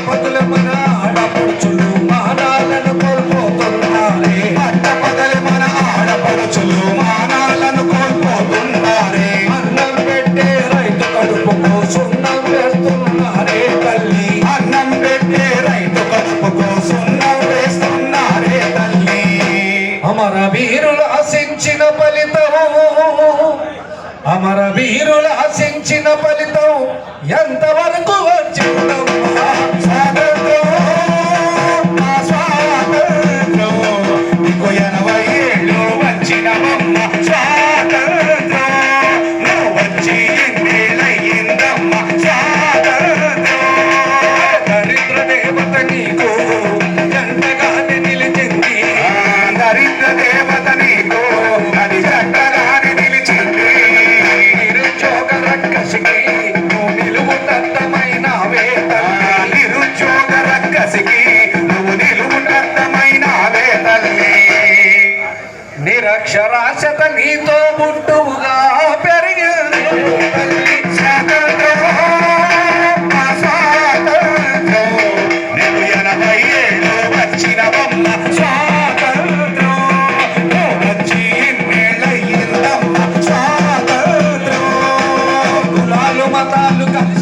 పగల మన ఆడపడుచులు మానాలను కోల్పోతున్నారే. పట్ట పగల మన ఆడపడుచులు మానాలను కోల్పోతున్నారే. అన్నం పెట్టే రైతు కడుపుకు సున్నం వేస్తున్నారే తల్లి. అన్నం పెట్టే రైతు కడుపుకు సున్నం వేస్తున్నారే తల్లి. అమర వీరులు ఆశించిన ఫలితము, అమర వీరులు ఆశించిన ఫలితం ఎంతవరకు వచ్చిందమ్మా. స్వాతంత్రం నా స్వాతంత్రం నీకు 80 ఏళ్ళు వచ్చినవమ్మ. స్వాతంత్రం నువ్వు వచ్చి ఎన్నేళ్ళయిందమ్మ. స్వాతంత్రం దరిద్ర దేవత నీకు జంటగానే నిలిచింది. దరిద్ర దేవత నీకు అది జంటగానే నిలిచింది. నిరుద్యోగ రక్కసికి నువ్వు నిలువుటద్దమైనవే తల్లి. నిరుద్యోగ రక్కసికి నువ్వు నిలువుటద్దమైనవే తల్లి. నిరక్షరాస్యత నీతో ముట్టుగా పెరిగింది తల్లి. స్వాతంత్రం నా స్వాతంత్రం నీకు 80 ఏళ్ళు వచ్చినవమ్మ. స్వాతంత్రం నువ్వు వచ్చి ఎన్నేళ్ళయిందమ్మ. స్వాతంత్రం కులాలు మతాలు కలిసి